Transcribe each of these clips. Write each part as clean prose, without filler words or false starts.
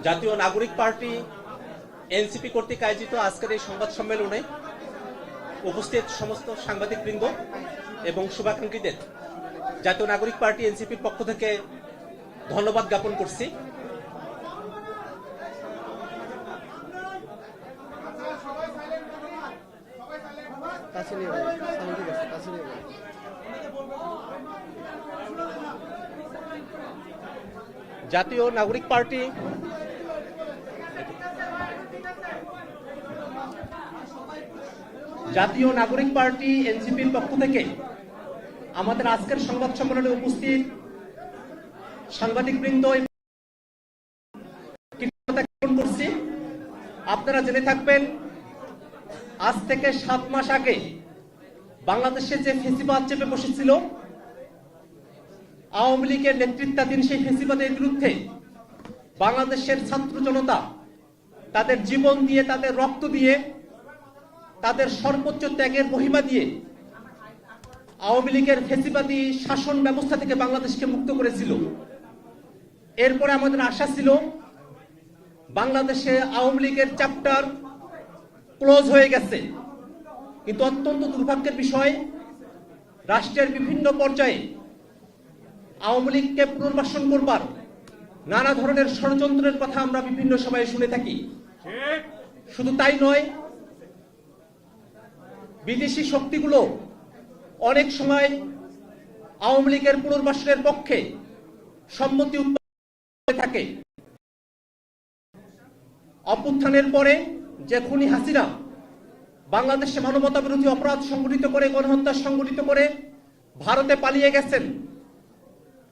জাতীয় নাগরিক party NCP কর্তৃক আয়োজিত আজকের এই সংবাদ সম্মেলনে উপস্থিত সমস্ত সাংবাদিকবৃন্দ এবং শুভাকাঙ্ক্ষীদের জাতীয় নাগরিক পার্টি এনসিপির পক্ষ থেকে ধন্যবাদ জ্ঞাপন করছি। জাতীয় নাগরিক পার্টি এনসিপির পক্ষ থেকে আমাদের আজকের সংবাদ সম্মেলনে উপস্থিত সাংবাদিকবৃন্দ করছি। আপনারা জেনে থাকবেন, আজ থেকে 7 মাস আগে বাংলাদেশে যে ফেসিবাদ চেপে বসেছিল, আওয়ামী লীগের নেতৃত্বাধীন সেই ফেসিবাদের বিরুদ্ধে বাংলাদেশের ছাত্র জনতা তাদের জীবন দিয়ে, তাদের রক্ত দিয়ে, তাদের সর্বোচ্চ ত্যাগের মহিমা দিয়ে আওয়ামী লীগের ফেসিবাদী শাসন ব্যবস্থা থেকে বাংলাদেশকে মুক্ত করেছিল। এরপরে আমাদের আশা ছিল বাংলাদেশে আওয়ামী লীগের চ্যাপ্টার ক্লোজ হয়ে গেছে, কিন্তু অত্যন্ত দুর্ভাগ্যের বিষয়, রাষ্ট্রের বিভিন্ন পর্যায়ে আওয়ামী লীগকে পুনর্বাসন করবার নানা ধরনের ষড়যন্ত্রের কথা আমরা বিভিন্ন সময়ে শুনে থাকি। শুধু তাই নয়, বিদেশি শক্তিগুলো অনেক সময় আওয়ামী লীগের পুনর্বাসনের পক্ষে সম্মতি উত্থাপন থাকে। অভ্যুত্থানের পরে যে খুনি হাসিনা বাংলাদেশে মানবতা বিরোধী অপরাধ সংগঠিত করে, গণহত্যা সংগঠিত করে ভারতে পালিয়ে গেছেন,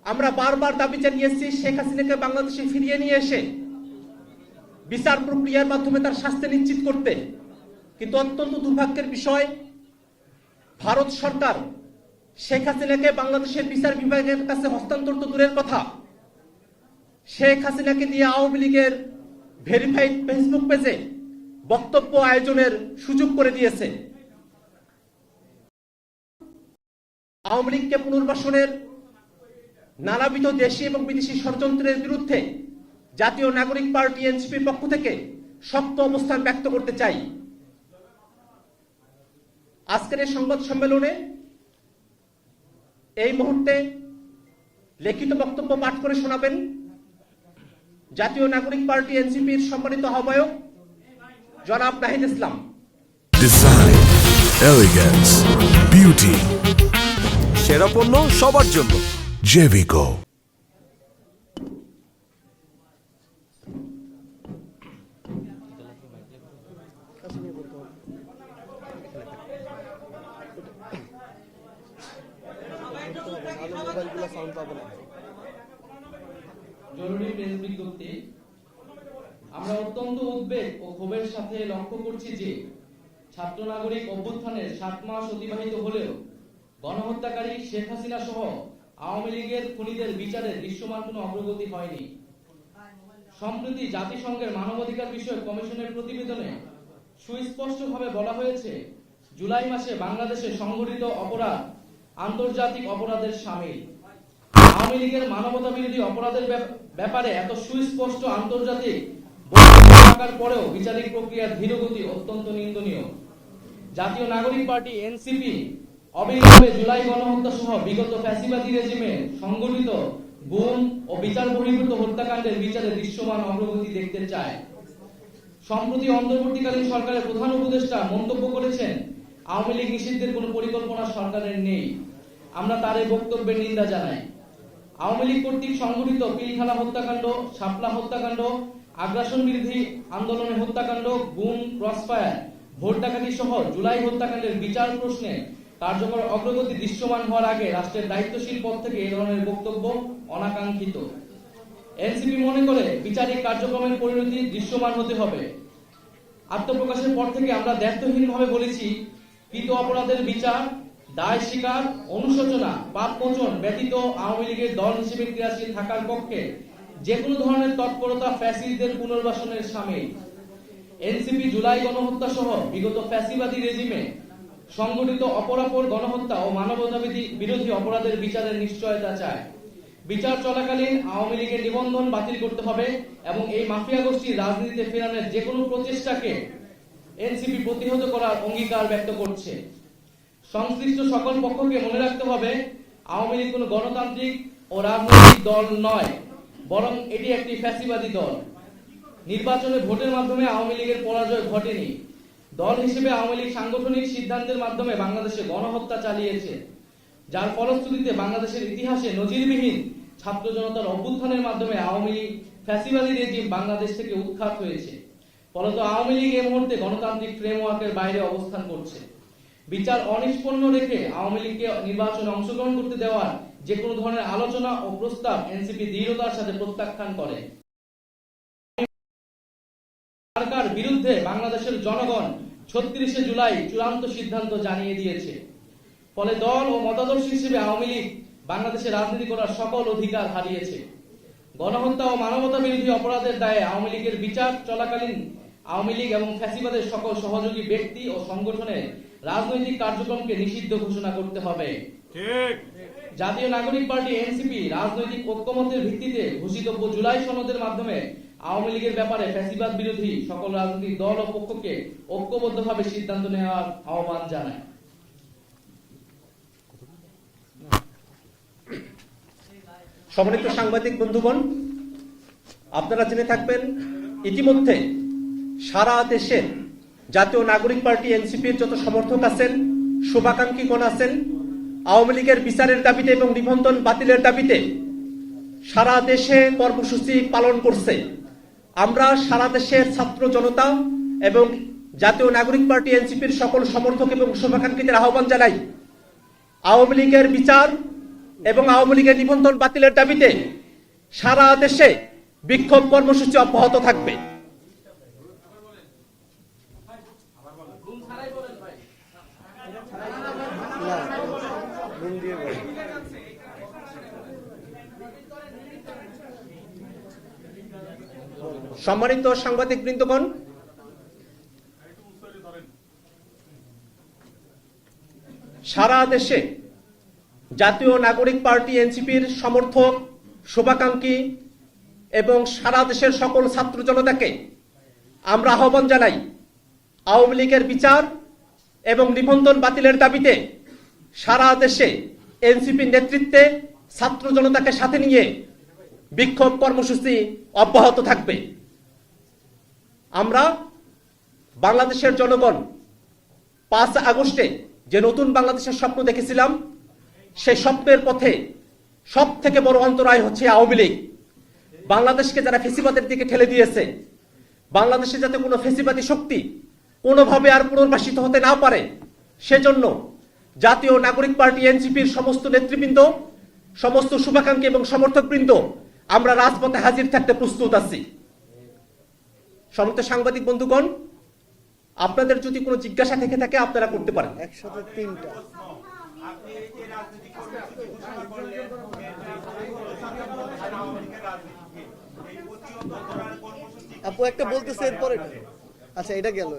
আমরা বারবার দাবি জানিয়েছি শেখ হাসিনাকে বাংলাদেশে ফিরিয়ে নিয়ে এসে বিচার প্রক্রিয়ার মাধ্যমে তার শাস্তি নিশ্চিত করতে। কিন্তু অত্যন্ত দুর্ভাগ্যের বিষয়, ভারত সরকার শেখ হাসিনাকে বাংলাদেশের বিচার বিভাগের কাছে হস্তান্তর তো দূরের কথা, শেখ হাসিনাকে দিয়ে আওয়ামী লীগের ভেরিফাইড ফেসবুক পেজে বক্তব্য আয়োজনের সুযোগ করে দিয়েছে। আওয়ামী লীগকে পুনর্বাসনের নানাবিধ দেশি এবং বিদেশি ষড়যন্ত্রের বিরুদ্ধে জাতীয় নাগরিক পার্টি এনসিপির পক্ষ থেকে শক্ত অবস্থান ব্যক্ত করতে চাই। আজকের এই সংবাদ সম্মেলনে এই মুহূর্তে লিখিত বক্তব্য পাঠ করে শোনাবেন জাতীয় নাগরিক পার্টি এনসিপির সম্মানিত আহ্বায়ক জনাব Nahid Islam. Design, elegance, beauty, সেরা পণ্য সবার জন্য জেভিকো। জরুরি প্রেস বিজ্ঞপ্তি। আমরা অত্যন্ত উদ্বেগ ও ক্ষোভের সাথে লক্ষ্য করছি যে ছাত্র নাগরিক অভ্যুত্থানের 7 মাস অতিবাহিত হলেও গণহত্যাকারী শেখ হাসিনা সহ আওয়ামী লীগের খুনিদের বিচারে দৃশ্যমান কোনো অগ্রগতি হয়নি। সম্প্রতি জাতিসংঘের মানবাধিকার বিষয়ক কমিশনের প্রতিবেদনে সুস্পষ্টভাবে বলা হয়েছে, জুলাই মাসে বাংলাদেশে সংঘটিত অপরাধ আন্তর্জাতিক অপরাধের শামিল। আওয়ামী লীগের মানবতা বিরোধী অপরাধের ব্যাপারে এত সুস্পষ্ট আন্তর্জাতিক থাকার পরেও বিচারিক প্রক্রিয়ার ধীরগতি অত্যন্ত নিন্দনীয়। জাতীয় নাগরিক পার্টি এনসিপি অবিলম্বে জুলাই গণহত্যা সহ বিগত ফ্যাসিবাদী রেজিমে সংগঠিত গুম ও বিচার বহির্ভূত হত্যাকাণ্ডের বিচারে দৃশ্যমান অগ্রগতি দেখতে চায়। সম্প্রতি অন্তর্বর্তীকালীন সরকারের প্রধান উপদেষ্টা মন্তব্য করেছেন, আওয়ামী লীগ নিষিদ্ধের কোনো পরিকল্পনা সরকারের নেই। আমরা তার এই বক্তব্যের নিন্দা জানাই। আওয়ামী লীগ কর্তৃক সংগঠিত পিলখানা হত্যাকাণ্ড, শাপলা হত্যাকাণ্ড, আগ্রাসন বিরোধী আন্দোলনের হত্যাকাণ্ড, গুম, ক্রসফায়ার, ভোট ডাকাতি সহ জুলাই হত্যাকাণ্ডের বিচার প্রশ্নে কার্যকর অগ্রগতি দৃশ্যমান হওয়ার আগে রাষ্ট্রের দায়িত্বশীল পদ থেকে এই ধরনের বক্তব্য অনাকাঙ্ক্ষিত। এনসিপি মনে করে বিচারিক কার্যক্রমের পরিণতি দৃশ্যমান হতে হবে। আত্মপ্রকাশের পর থেকে আমরা দায়িত্বহীনভাবে বলেছি, কৃত অপরাধের বিচার, দায় স্বীকার, অনুশোচনা, পাপ মোচন ব্যতীত আওয়ামী লীগের দল হিসেবে ক্রিয়াশীল থাকার পক্ষে যে কোনো ধরনের তৎপরতা ফ্যাসিস্টদের পুনর্বাসনের শামিল। এনসিপি জুলাই গণহত্যা সহ বিগত ফ্যাসিবাদী রেজিমে সংগঠিত অপরাপর গণহত্যা ও মানবতা বিরোধী অপরাধের বিচারের নিশ্চয়তা চায়। বিচার চলাকালীন আওয়ামী লীগের নিবন্ধন বাতিল করতে হবে এবং এই মাফিয়া গোষ্ঠীর রাজনীতিতে ফেরানোর যে কোনো প্রচেষ্টাকে এনসিপি প্রতিহত করার অঙ্গীকার ব্যক্ত করছে। সংশ্লিষ্ট সকল পক্ষকে মনে রাখতে হবে, আওয়ামী লীগ কোনো গণতান্ত্রিক ও রাজনৈতিক দল নয়, বরং এটি একটি ফ্যাসিবাদী দল। নির্বাচনে ভোটের মাধ্যমে আওয়ামী লীগের পরাজয় ঘটেনি। দল হিসেবে আওয়ামী লীগ সাংগঠনিক সিদ্ধান্তের মাধ্যমে বাংলাদেশে গণহত্যা চালিয়েছে, যার ফলশ্রুতিতে বাংলাদেশের ইতিহাসে নজিরবিহীন ছাত্র জনতার অভ্যুত্থানের মাধ্যমে আওয়ামী লীগ ফ্যাসিবাদী রেজিম বাংলাদেশ থেকে উৎখাত হয়েছে। ফলত আওয়ামী লীগ এই মুহূর্তে গণতান্ত্রিক ফ্রেমওয়ার্কের বাইরে অবস্থান করছে। বিচার অনিষ্পন্ন রেখে আওয়ামী লীগকে নির্বাচনে অংশগ্রহণ করতে দেওয়ার যে কোনো ধরনের আলোচনা ও প্রস্তাব এনসিপি দৃঢ়তার সাথে প্রত্যাখ্যান করে। সরকার বিরুদ্ধে বাংলাদেশের জনগণ ৩৬শে জুলাই চূড়ান্ত সিদ্ধান্ত জানিয়ে দিয়েছে। ফলে দল ও মতাদর্শ হিসেবে আওয়ামী লীগ বাংলাদেশে রাজনীতি করার সকল অধিকার হারিয়েছে। গণহত্যা ও মানবতা বিরোধী অপরাধের দায়ে আওয়ামী লীগের বিচার চলাকালীন আওয়ামী লীগ এবং ফ্যাসিবাদের সকল সহযোগী ব্যক্তি ও সংগঠনের রাজনৈতিক কার্যক্রমকে নিষিদ্ধ ঘোষণা করতে হবে। জাতীয় নাগরিক পার্টি এনসিপি রাজনৈতিক ঐক্যমতের ভিত্তিতে ঘোষিতব্য জুলাই সনদের মাধ্যমে আওয়ামী লীগের ব্যাপারে ফ্যাসিবাদ বিরোধী সকল রাজনৈতিক দল ও পক্ষকে ঐক্যবদ্ধভাবে সিদ্ধান্ত নেওয়ার আহ্বান জানায়। সম্মানিত সাংবাদিক বন্ধুগণ, আপনারা জেনে থাকবেন ইতিমধ্যে সারা দেশে জাতীয় নাগরিক পার্টি এনসিপির যত সমর্থক আছেন, শুভাকাঙ্ক্ষীগণ আছেন, আওয়ামী লীগের বিচারের দাবিতে এবং নিবন্ধন বাতিলের দাবিতে সারা দেশে কর্মসূচি পালন করছে। আমরা সারা দেশের ছাত্র জনতা এবং জাতীয় নাগরিক পার্টি এনসিপির সকল সমর্থক এবং শুভাকাঙ্ক্ষীদের আহ্বান জানাই, আওয়ামী লীগের বিচার এবং আওয়ামী লীগের নিবন্ধন বাতিলের দাবিতে সারা দেশে বিক্ষোভ কর্মসূচি অব্যাহত থাকবে। সম্মানিত সাংবাদিক বৃন্দগণ, সারা দেশে জাতীয় নাগরিক পার্টি এনসিপির সমর্থক, শুভাকাঙ্ক্ষী এবং সারা দেশের সকল ছাত্র জনতাকে আমরা আহ্বান জানাই, আওয়ামী লীগের বিচার এবং নিবন্ধন বাতিলের দাবিতে সারা দেশে এনসিপির নেতৃত্বে ছাত্র জনতাকে সাথে নিয়ে বিক্ষোভ কর্মসূচি অব্যাহত থাকবে। আমরা বাংলাদেশের জনগণ ৫ আগস্টে যে নতুন বাংলাদেশের স্বপ্ন দেখেছিলাম, সেই স্বপ্নের পথে সব থেকে বড় অন্তরায় হচ্ছে আওয়ামী লীগ। বাংলাদেশকে যারা ফেসিবাদের দিকে ঠেলে দিয়েছে, বাংলাদেশে যাতে কোনো ফেসিবাদী শক্তি কোনোভাবে আর পুনর্বাসিত হতে না পারে, সেজন্য জাতীয় নাগরিক পার্টি এনসিপির সমস্ত নেতৃবৃন্দ, সমস্ত শুভাকাঙ্ক্ষী এবং সমর্থকবৃন্দ আমরা রাজপথে হাজির থাকতে প্রস্তুত আছি। সমস্ত সাংবাদিক বন্ধুগণ, আপনাদের যদি কোনো জিজ্ঞাসা থেকে থাকে আপনারা করতে পারেন। আপু একটা বলতেছে এরপরে, আচ্ছা এটা গেল,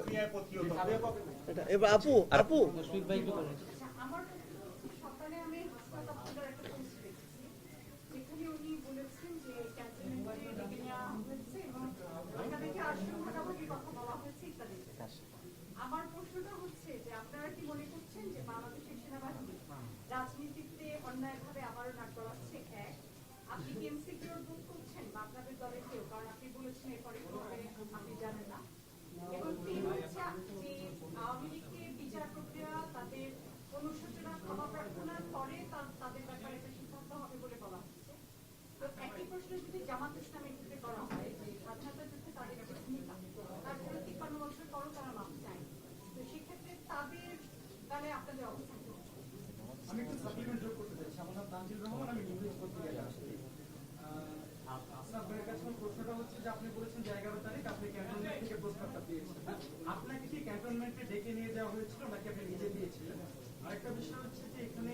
এবার আপু আপু আমার সকালে আমি হাসপাতাল আপনাদের একটা পোস্ট দেখছি, যেখানে উনি বলেছেন যে ক্যান্টনমেন্টে ডেকে নেওয়া হয়েছে এবং ওটা দেখে আসলে মোটামুটি কথা বলা হয়েছে ইত্যাদি। আমার প্রশ্নটা হচ্ছে যে আপনারা কি মনে করছেন যে বাংলাদেশের সেনাবাহিনী রাজনীতিতে অন্যায়ভাবে আবারও নাক গলাচ্ছে? এক, আপনি কি ইনসিকিউর বোধ করছেন বা আপনাদের দলের কেউ? কারণ আপনি বলেছেন এরপরে কিভাবে আপনি জানেন না। এবং তিন হচ্ছে যে আওয়ামী লীগকে বিচার প্রক্রিয়া তাদের অনুশোচনা ক্ষমা প্রার্থনার পরে তাদের ব্যাপারে একটা সিদ্ধান্ত হবে বলে বলা হচ্ছে। তো একই প্রশ্ন যদি জামাত ইসলামের ক্ষেত্রে করা হয়, যে স্বাধীনতা যুদ্ধে তাদের একটা ভূমিকা, তারপরে ৫৩ বছর পরও তারা মাফ চায়, তো সেক্ষেত্রে তাদের গালে আপনাদের অবস্থান কি? আমি একটু সাপ্লিমেন্ট যোগ করতে চাইছি। আমার নাম তানজিল রহমান, আমি নিউজ পত্রিকায় আসছি। আপনার কাছে প্রশ্নটা হচ্ছে যে আপনি বলেছেন যে 11 তারিখ আপনি ক্যান্টনমেন্ট থেকে প্রস্তাবটা পেয়েছেন, আপনাকে কি ক্যান্টনমেন্টে ডেকে নিয়ে যাওয়া হয়েছিল নাকি আপনি নিজে দিয়েছিলেন? আরেকটা বিষয় হচ্ছে যে এখানে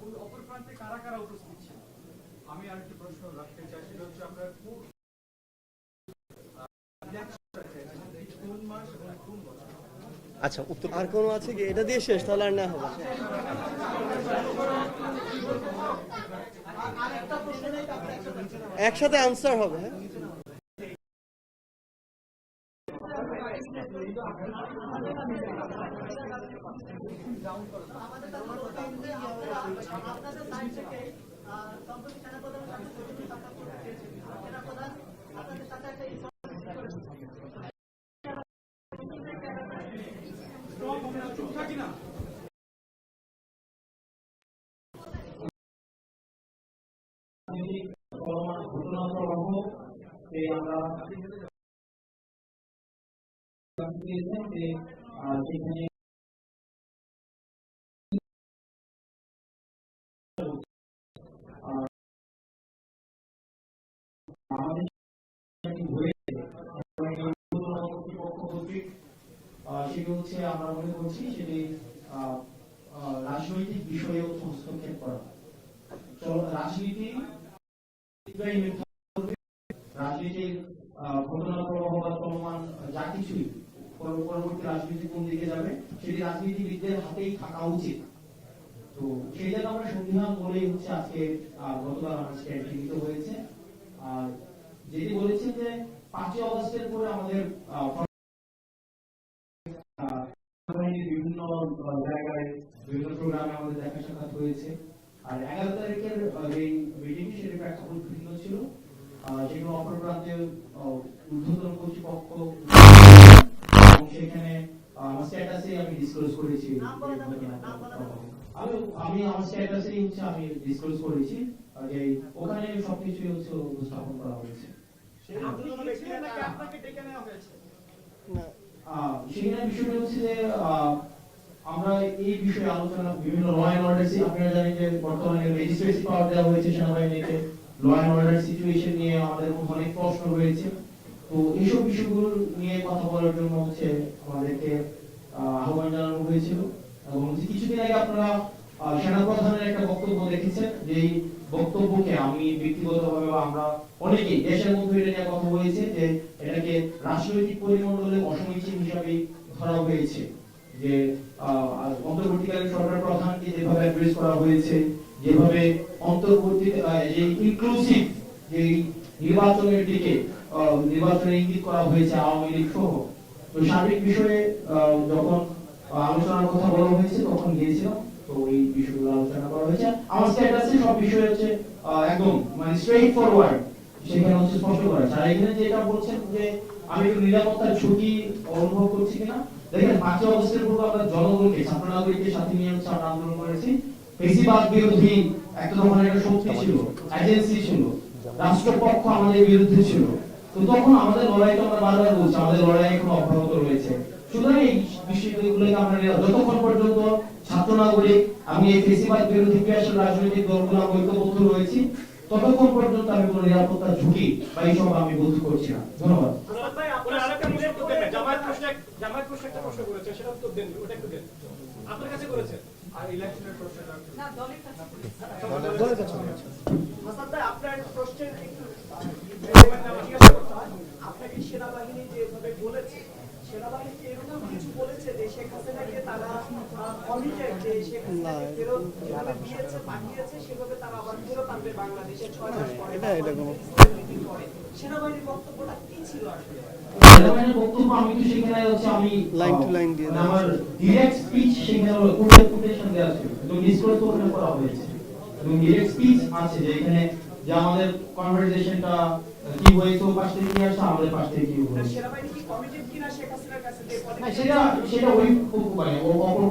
ওই অপর প্রান্তে কারা কারা উপস্থিত ছিল? আমি আরেকটি প্রশ্ন রাখতে চাই, সেটা হচ্ছে আপনার কোন মাস এবং কোন বছর? আচ্ছা, উত্তর আর কোনো আছে কি? এটা দিয়ে শেষ, তাহলে আর না হবে। একসাথে আনসার হবে, হ্যাঁ? সেটি হচ্ছে আমরা মনে করছি সেটি রাজনৈতিক বিষয়েও হস্তক্ষেপ করা। রাজনীতি রাজনীতির ঘটনা প্রবাহ বা চলমান যা কিছুই পরবর্তী রাজনীতি কোন দিকে যাবে সেটি রাজনীতিবিদদের হাতেই থাকা উচিত। তো সেই জায়গায় আমরা সন্ধিহান বলেই হচ্ছে আজকে গতকাল আমার স্ট্যান্ডটি নিতে হয়েছে। আর যেটি বলেছেন যে 5ই অগস্টের পরে আমাদের বিভিন্ন জায়গায় বিভিন্ন প্রোগ্রামে আমাদের দেখা সাক্ষাৎ হয়েছে। আর 11 তারিখের যে মিটিং সেটা প্রেক্ষাপট ভিন্ন ছিল। সেখানে অপর প্রান্তে ঊর্ধ্বতন কর্তৃপক্ষ এবং সেখানে আমার স্ট্যাটাসে আমি ডিসক্লোজ করেছি, আমি আমার স্ট্যাটাসে হচ্ছে আমি ডিসক্লোজ করেছি যে ওখানে সবকিছু হচ্ছে উপস্থাপন করা হয়েছে। সেখানে বিষয়টা হচ্ছে যে আমরা এই বিষয়ে আলোচনা বিভিন্ন ল এন্ড অর্ডার, আপনারা জানেন যে বর্তমানে লেজিসলেটিভ পাওয়ার দেওয়া হয়েছে সেনাবাহিনীকে, ল এন্ড অর্ডার সিচুয়েশন নিয়ে আমাদের অনেক প্রশ্ন রয়েছে। তো এইসব বিষয়গুলো নিয়ে কথা বলার জন্য হচ্ছে আমাদেরকে আহ্বান জানানো হয়েছিল। এবং কিছুদিন আগে আপনারা সেনাপ্রধানের একটা বক্তব্য দেখেছেন, যে এই বক্তব্যকে আমি ব্যক্তিগতভাবে আমরা অনেকেই দেশের মধ্যে এটা নিয়ে কথা হয়েছে যে এটাকে রাজনৈতিক পরিমণ্ডলে অসমীচীন হিসাবে ধরা হয়েছে। যে অন্তর্বর্তীকালীন সরকার প্রধানকে যেভাবে অ্যাড্রেস করা হয়েছে, যেভাবে অন্তর্বর্তী যে ইনক্লুসিভ যে নির্বাচনের দিকে নির্বাচনে ইঙ্গিত করা হয়েছে আওয়ামী লীগ সহ, তো সার্বিক বিষয়ে যখন আলোচনার কথা বলা হয়েছে তখন গিয়েছিলাম। তো এই বিষয়গুলো আলোচনা করা হয়েছে। আমার স্ট্যাটাসে সব বিষয় হচ্ছে একদম মানে স্ট্রেইট ফরওয়ার্ড, সেখানে হচ্ছে স্পষ্ট করা। আর এখানে যেটা বলছেন যে আমি একটু নিরাপত্তার ঝুঁকি অনুভব করছি কিনা, দেখেন 5ই অগস্টের পূর্বে আমরা জনগণকে ছাত্র নাগরিকদের সাথে নিয়ে হচ্ছে আমরা আন্দোলন করেছি। ফেসিবাদ বিরোধী একটা ধরনের একটা শক্তি ছিল, এজেন্সি ছিল, রাষ্ট্রপক্ষ আমাদের বিরুদ্ধে ছিল। তো তখন আমাদের লড়াইটা আমরা বারবার বলছি, আমাদের লড়াই এখন অব্যাহত রয়েছে। সুতরাং এই বিষয়গুলোকে আমরা যতক্ষণ পর্যন্ত ছাত্র নাগরিক আমি এই ফেসিবাদ বিরোধী ক্রিয়াশীল রাজনৈতিক দলগুলো ঐক্যবদ্ধ রয়েছি ততক্ষণ পর্যন্ত আমি কোনো নিরাপত্তার ঝুঁকি বা এইসব আমি বোধ করছি না। ধন্যবাদ। জামায়াত প্রশ্ন একটা প্রশ্ন করেছে, সেটা উত্তর দেন, ওটা একটু দেন। আপনার কাছে করেছে আর ইলেকশনের প্রশ্নটা না দলের কাছে হাসান ভাই, আপনার প্রশ্নের একটু জিজ্ঞাসা করতে হয়। আপনাকে সেনাবাহিনী যেভাবে বলেছে, সেনাবাহিনী এরকম কিছু বলেছে যে শেখ হাসিনাকে তারা কমিটেড, যে শেখ হাসিনাকে ফেরত যেভাবে দিয়েছে পাঠিয়েছে সেভাবে তারা আবার ফেরত আনবে বাংলাদেশে 6 মাস পরে। সেনাবাহিনীর বক্তব্যটা কি ছিল আসলে? সেনাবাহিনীর বক্তব্য আমি তো সেখানে হচ্ছে আমি লাইন টু লাইন দিয়ে আমার ডিরেক্ট স্পিচ সেখানে কোটেশন দেওয়া ছিল, তো ডিসক্লোজ ওখানে করা হয়েছে এবং ডিরেক্ট স্পিচ আছে যে এখানে যে আমাদের কনভারসেশনটা কি হয়েছে ও পাশ থেকে কি আসছে, আমাদের পাশ থেকে কি হয়েছে। সেনাবাহিনী কি কমিটেড কিনা শেখ হাসিনার কাছে যে না, সেটা ওই মানে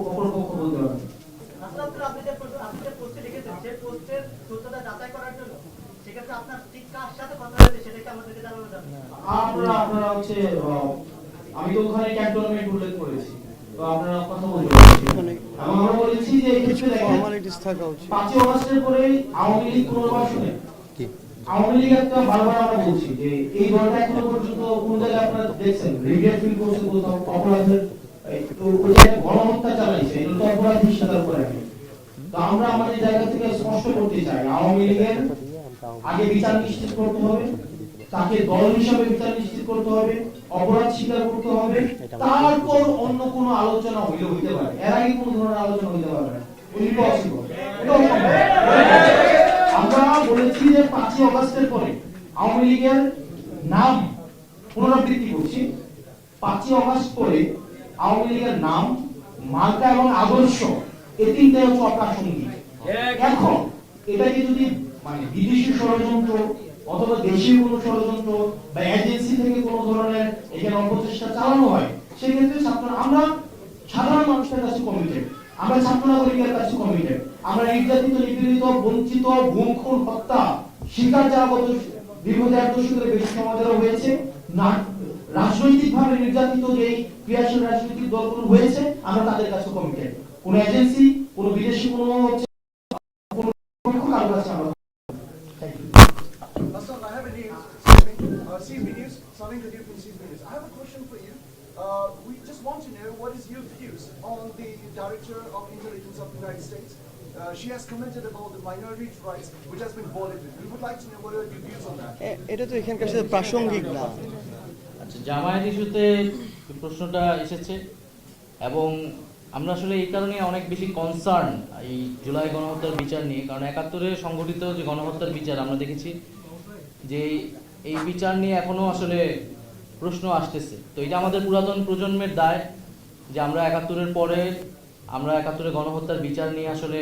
অপর পক্ষ বলতে পারবে। আসলে আপনি যে পোস্টে লিখেছেন সেই পোস্টের সত্যতা যাচাই করার জন্য সেক্ষেত্রে আপনার ঠিক কার সাথে কথা হয়েছে সেটাকে আমাদেরকে জানানো যাবে। আপনারা হচ্ছে আমি তো ওখানে ক্যান্টনমেন্ট উল্লেখ করেছি, তো আপনারা কথা বলতে পারছেন। আমরা বলেছি যে এই ক্ষেত্রে ফর্মালিটিস থাকা উচিত। 5ই অগস্টের পরে আওয়ামী লীগ পুনর্বাসনে আওয়ামী লীগ একটা বারবার আমরা বলছি যে এই দলটা এখনো পর্যন্ত কোন জায়গায় আপনারা দেখছেন রিগ্রেট ফিল করছে, কোথাও অপরাধের ওই যে গণহত্যা চালাইছে, এটা তো অপরাধ হিসেবে করে রাখে। তো আমরা আমাদের জায়গা থেকে স্পষ্ট করতে চাই আওয়ামী লীগের আগে বিচার নিশ্চিত করতে হবে, তাকে দল হিসাবে বিচার নিশ্চিত করতে হবে, অপরাধ স্বীকার করতে হবে, তারপর অন্য কোনো আলোচনা হইতে পারে। এর আগে কোনো ধরনের আলোচনা হইতে পারে না। আমরা বলেছি যে 5ই অগস্টের পরে আওয়ামী লীগের নাম পুনরাবৃত্তি করছি। 5ই অগস্ট পরে আওয়ামী লীগের নাম, মার্কা এবং আদর্শ এই তিনটাই হচ্ছে অপ্রাসঙ্গিক। এখন এটাকে যদি মানে বিদেশি ষড়যন্ত্র অথবা দেশীয় কোনো ষড়যন্ত্র বা এজেন্সি থেকে কোনো ধরনের এখানে অপচেষ্টা চালানো হয়, সেক্ষেত্রে আমরা সাধারণ মানুষের কাছে কমিটেড, আমরা ছাত্র নাগরিকের কাছে কমিটেড। আমরা নির্যাতিত, নিপীড়িত, বঞ্চিত, গুম, খুন, হত্যা শিকার যারা গত দীর্ঘ 1.5 দশকের বেশি সময় ধরে হয়েছে, না রাজনৈতিক ভাবে নির্যাতিত যেই ক্রিয়াশীল রাজনৈতিক দলগুলো হয়েছে, আমরা তাদের কাছে কমিটেড। কোন এজেন্সি, কোন বিদেশি কোন কারো কাছে আমরা Hassan, I have a name, CB News, Salim Kadir from CB News. I have a question for you. We just want to know what is your views on the Director of Intelligence of the United States. She has commented about the minority rights, which has been violated. We would like to know what are your views on that. এটা তো এখানকার সাথে প্রাসঙ্গিক না। আচ্ছা, জামায়াত ইস্যুতে প্রশ্নটা এসেছে এবং আমরা আসলে এই কারণে অনেক বেশি কনসার্ন এই জুলাই গণহত্যার বিচার নিয়ে, কারণ 71-এ সংগঠিত যে গণহত্যার বিচার আমরা দেখেছি যে এই বিচার নিয়ে এখনো আসলে প্রশ্ন আসতেছে। তো এটা আমাদের পুরাতন প্রজন্মের দায় যে আমরা 71-এর পরে আমরা 71-এ গণহত্যার বিচার নিয়ে আসলে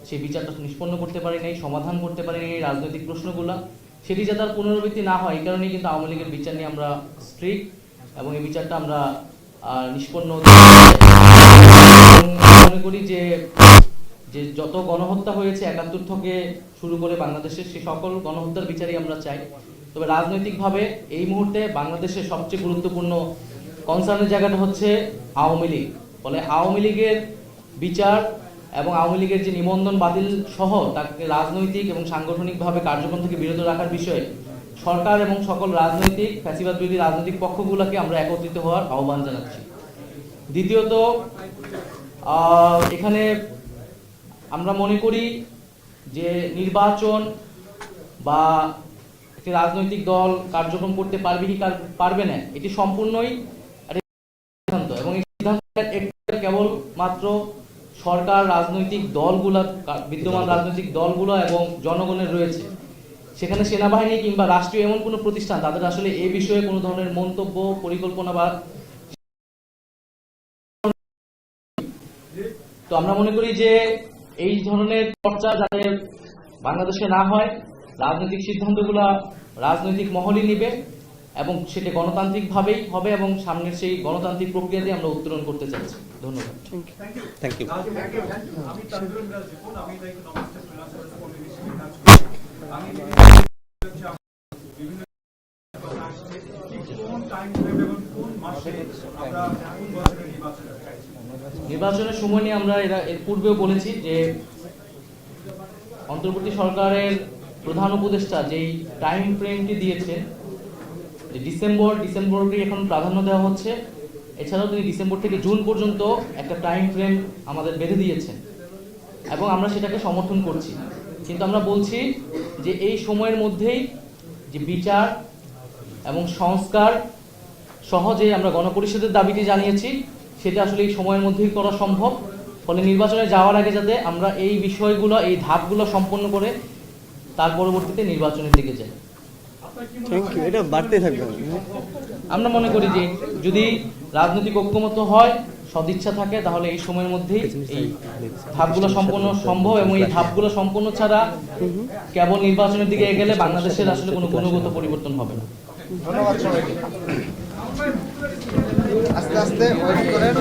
সেই বিচারটা নিষ্পন্ন করতে পারি নাই, সমাধান করতে পারি নাই এই রাজনৈতিক প্রশ্নগুলা, সেটি যাতে আর পুনরাবৃত্তি না হয় এই কারণেই কিন্তু আওয়ামী লীগের বিচার নিয়ে আমরা স্ট্রিক্ট এবং এই বিচারটা আমরা নিষ্পন্ন মনে করি যে যত গণহত্যা হয়েছে 71 থেকে শুরু করে বাংলাদেশের সেই সকল গণহত্যার বিচারই আমরা চাই। তবে রাজনৈতিকভাবে এই মুহূর্তে বাংলাদেশের সবচেয়ে গুরুত্বপূর্ণ কনসার্নের জায়গাটা হচ্ছে আওয়ামী লীগ। ফলে আওয়ামী লীগের বিচার এবং আওয়ামী লীগের যে নিবন্ধন বাতিল সহ তাকে রাজনৈতিক এবং সাংগঠনিকভাবে কার্যক্রম থেকে বিরত রাখার বিষয়ে সরকার এবং সকল রাজনৈতিক ফ্যাসিবাদ বিরোধী রাজনৈতিক পক্ষগুলোকে আমরা একত্রিত হওয়ার আহ্বান জানাচ্ছি। দ্বিতীয়ত, এখানে আমরা মনে করি যে নির্বাচন বা একটি রাজনৈতিক দল কার্যক্রম করতে পারবে কি পারবে না এটি সম্পূর্ণই সিদ্ধান্ত, এবং এই সিদ্ধান্ত কেবল মাত্র সরকার, রাজনৈতিক দলগুলো, বিদ্যমান রাজনৈতিক দলগুলো এবং জনগণের রয়েছে। সেখানে সেনাবাহিনী কিংবা রাষ্ট্রীয় এমন কোনো প্রতিষ্ঠান তাদের আসলে এই বিষয়ে কোনো ধরনের মন্তব্য, পরিকল্পনা বা তো আমরা মনে করি যে এই ধরনের চর্চা যাতে বাংলাদেশে না হয়, রাজনৈতিক সিদ্ধান্তগুলো রাজনৈতিক মহলই নিবে এবং সেটা গণতান্ত্রিক ভাবেই হবে এবং সামনের সেই গণতান্ত্রিক প্রক্রিয়া দিয়ে আমরা উত্তরণ করতে চাচ্ছি। ধন্যবাদ। Thank you. আমি তানভীর মিরাজ রিপন, আমি ইকোনমিক্স ফিনান্সিয়াল পলিসি নিয়ে কাজ করি। আমি বিভিন্ন কোন টাইম ফ্রেম এবং কোন মাসে আমরা কোন বছরে নির্বাচন চাইছি। নির্বাচনের সময় নিয়ে আমরা এর পূর্বেও বলেছি যে অন্তর্বর্তী সরকারের প্রধান উপদেষ্টা যেই টাইম ফ্রেমটি দিয়েছেন যে ডিসেম্বরকে এখন প্রাধান্য দেওয়া হচ্ছে, এছাড়াও তিনি ডিসেম্বর থেকে জুন পর্যন্ত একটা টাইম ফ্রেম আমাদের বেঁধে দিয়েছেন এবং আমরা সেটাকে সমর্থন করছি। কিন্তু আমরা বলছি যে এই সময়ের মধ্যেই যে বিচার এবং সংস্কার সহ যে আমরা গণপরিষদের দাবিটি জানিয়েছি সেটা আসলে এই সময়ের মধ্যেই করা সম্ভব। ফলে নির্বাচনে যাওয়ার আগে যাতে আমরা এই বিষয়গুলো, এই ধাপগুলো সম্পন্ন করে তার পরবর্তীতে নির্বাচনের দিকে যাই। Thank you. এটা বাড়তে থাকবে। আমরা মনে করি যে যদি রাজনৈতিক ঐক্যমত্য হয়, সদিচ্ছা থাকে, তাহলে এই সময়ের মধ্যেই এই ধাপগুলো সম্পন্ন সম্ভব এবং এই ধাপগুলো সম্পন্ন ছাড়া কেবল নির্বাচনের দিকে এগেলে বাংলাদেশের আসলে কোনো গুণগত পরিবর্তন হবে না। আস্তে আস্তে ওয়েট করেন।